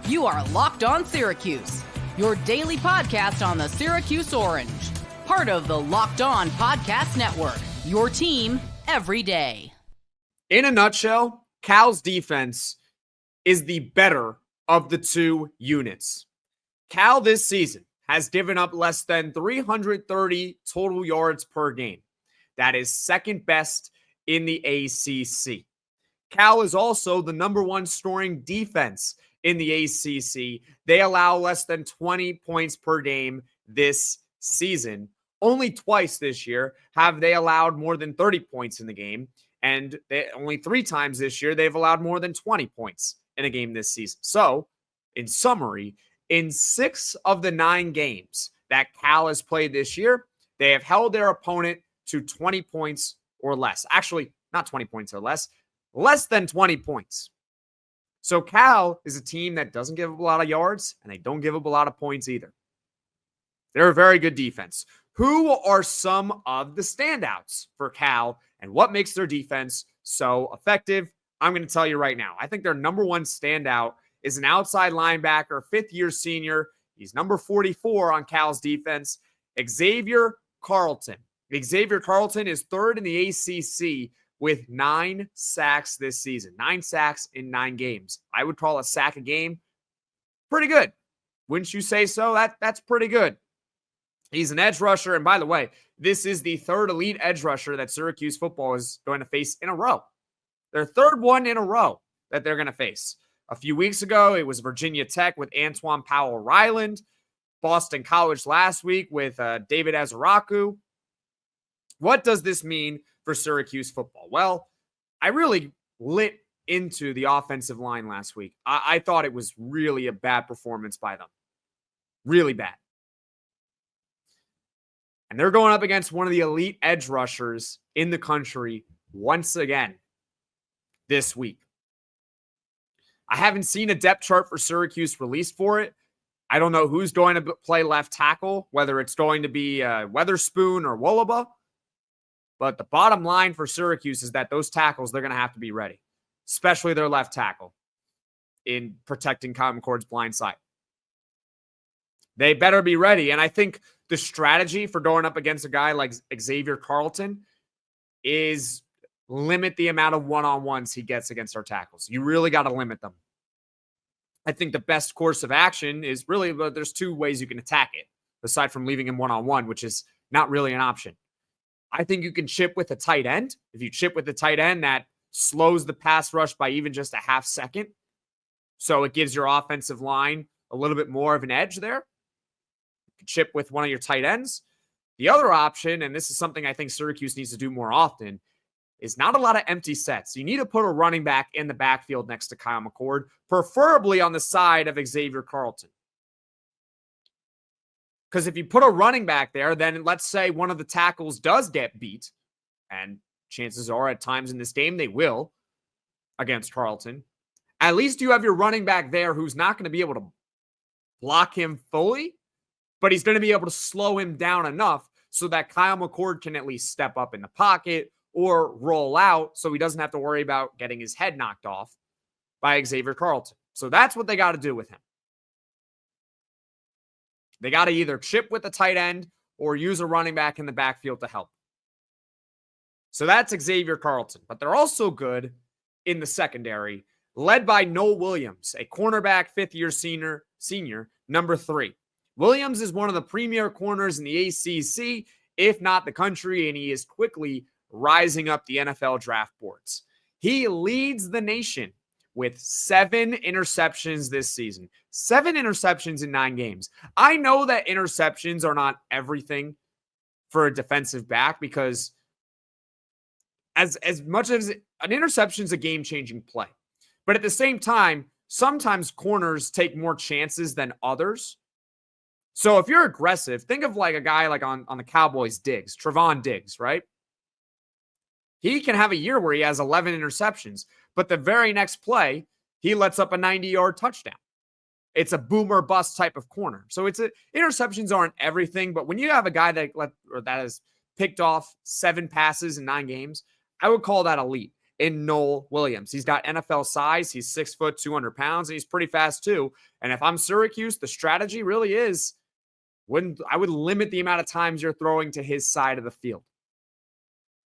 You are Locked On Syracuse, your daily podcast on the Syracuse Orange. Part of the Locked On Podcast Network, your team every day. In a nutshell, Cal's defense is the better of the two units. Cal this season has given up less than 330 total yards per game. That is second best in the ACC. Cal is also the number one scoring defense in the ACC. They allow less than 20 points per game this season. Only twice this year have they allowed more than 30 points in the game. And only 3 times this year they've allowed more than 20 points in a game this season. So, in summary, in 6 of the 9 games that Cal has played this year, they have held their opponent to 20 points or less. Actually, not 20 points or less than 20 points. So Cal is a team that doesn't give up a lot of yards, and they don't give up a lot of points either. They're a very good defense. Who are some of the standouts for Cal, and what makes their defense so effective? I'm going to tell you right now. I think their number one standout is an outside linebacker, fifth-year senior. He's number 44 on Cal's defense, Xavier Carlton. Xavier Carlton is third in the ACC with 9 sacks this season. 9 sacks in 9 games. I would call a sack a game pretty good. Wouldn't you say so? That's pretty good. He's an edge rusher. And by the way, this is the third elite edge rusher that Syracuse football is going to face in a row. Their third one in a row that they're going to face. A few weeks ago, it was Virginia Tech with Antoine Powell-Ryland. Boston College last week with David Azaraku. What does this mean for Syracuse football? Well, I really lit into the offensive line last week. I thought it was really a bad performance by them. Really bad. And they're going up against one of the elite edge rushers in the country once again this week. I haven't seen a depth chart for Syracuse released for it. I don't know who's going to play left tackle, whether it's going to be Weatherspoon or Wolaba. But the bottom line for Syracuse is that those tackles, they're going to have to be ready, especially their left tackle in protecting Kyle McCord's blind side. They better be ready. And I think the strategy for going up against a guy like Xavier Carlton is limit the amount of one-on-ones he gets against our tackles. You really got to limit them. I think the best course of action is really, there's 2 ways you can attack it, aside from leaving him one-on-one, which is not really an option. I think you can chip with a tight end. If you chip with a tight end, that slows the pass rush by even just a half second. So it gives your offensive line a little bit more of an edge there. You can chip with one of your tight ends. The other option, and this is something I think Syracuse needs to do more often, is not a lot of empty sets. You need to put a running back in the backfield next to Kyle McCord, preferably on the side of Xavier Carlton. Because if you put a running back there, then let's say one of the tackles does get beat, and chances are at times in this game they will against Carlton. At least you have your running back there who's not going to be able to block him fully, but he's going to be able to slow him down enough so that Kyle McCord can at least step up in the pocket or roll out so he doesn't have to worry about getting his head knocked off by Xavier Carlton. So that's what they got to do with him. They got to either chip with the tight end or use a running back in the backfield to help. So that's Xavier Carlton. But they're also good in the secondary, led by Nohl Williams, a cornerback, fifth-year senior, number 3. Williams is one of the premier corners in the ACC, if not the country, and he is quickly rising up the NFL draft boards. He leads the nation with 7 interceptions this season. 7 interceptions in 9 games. I know that interceptions are not everything for a defensive back because as much as an interception is a game-changing play. But at the same time, sometimes corners take more chances than others. So if you're aggressive, think of like a guy like on the Cowboys, Trevon Diggs, right? He can have a year where he has 11 interceptions, but the very next play, he lets up a 90-yard touchdown. It's a boomer bust type of corner. So interceptions aren't everything, but when you have a guy that has picked off 7 passes in 9 games, I would call that elite. in Nohl Williams. He's got NFL size. He's 6 foot, 200 pounds, and he's pretty fast too. And if I'm Syracuse, the strategy really is I would limit the amount of times you're throwing to his side of the field.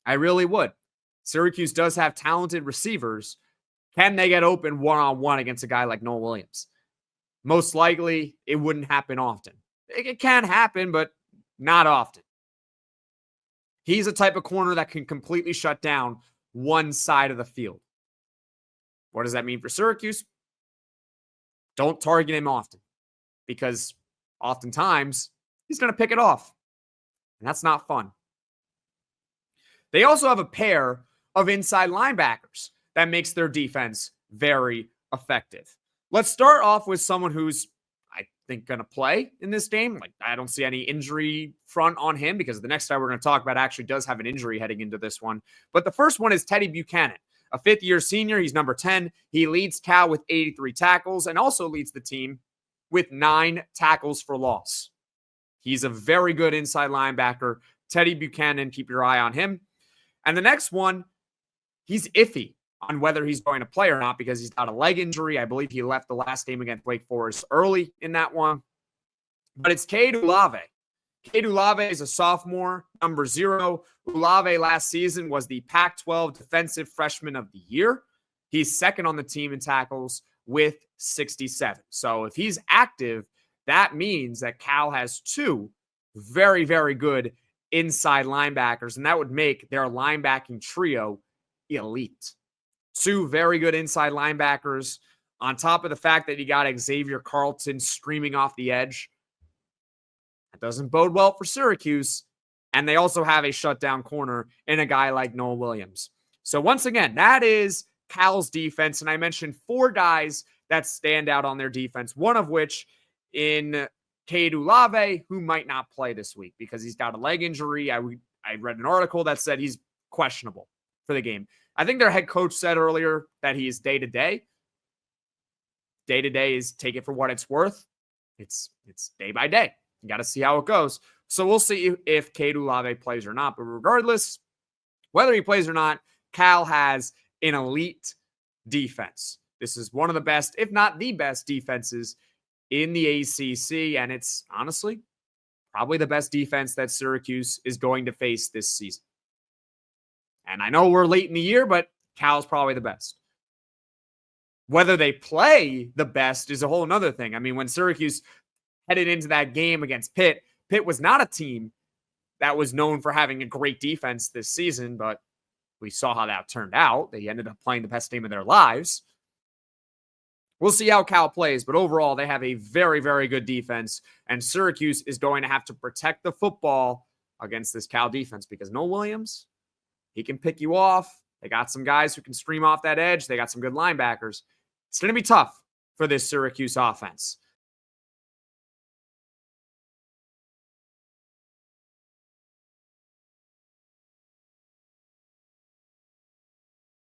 I really would. Syracuse does have talented receivers. Can they get open one-on-one against a guy like Nohl Williams? Most likely, it wouldn't happen often. It can happen, but not often. He's a type of corner that can completely shut down one side of the field. What does that mean for Syracuse? Don't target him often, because oftentimes he's going to pick it off, and that's not fun. They also have a pair of inside linebackers that makes their defense very effective. Let's start off with someone who's, I think, going to play in this game. I don't see any injury front on him, because the next guy we're going to talk about actually does have an injury heading into this one. But the first one is Teddy Buchanan, a fifth-year senior. He's number 10. He leads Cal with 83 tackles and also leads the team with 9 tackles for loss. He's a very good inside linebacker. Teddy Buchanan, keep your eye on him. And the next one, he's iffy on whether he's going to play or not, because he's got a leg injury. I believe he left the last game against Wake Forest early in that one. But it's Cade Uluave. Cade Uluave is a sophomore, number 0. Uluave last season was the Pac-12 Defensive Freshman of the Year. He's second on the team in tackles with 67. So if he's active, that means that Cal has 2 very, very good inside linebackers, and that would make their linebacking trio elite. 2 very good inside linebackers, on top of the fact that you got Xavier Carlton screaming off the edge. That doesn't bode well for Syracuse, and they also have a shutdown corner in a guy like Nohl Williams. So once again, that is Cal's defense, and I mentioned 4 guys that stand out on their defense, one of which in Cade Uluave, who might not play this week because he's got a leg injury. I read an article that said he's questionable for the game. I think their head coach said earlier that he is day-to-day. Day-to-day is take it for what it's worth. It's day by day. You got to see how it goes. So we'll see if Cade Uluave plays or not. But regardless, whether he plays or not, Cal has an elite defense. This is one of the best, if not the best, defenses in the ACC, and it's honestly probably the best defense that Syracuse is going to face this season. And I know we're late in the year, but Cal's probably the best. Whether they play the best is a whole nother thing. I mean, when Syracuse headed into that game against Pitt, Pitt was not a team that was known for having a great defense this season, but we saw how that turned out. They ended up playing the best game of their lives. We'll see how Cal plays, but overall, they have a very, very good defense, and Syracuse is going to have to protect the football against this Cal defense, because Nohl Williams, he can pick you off. They got some guys who can stream off that edge. They got some good linebackers. It's going to be tough for this Syracuse offense.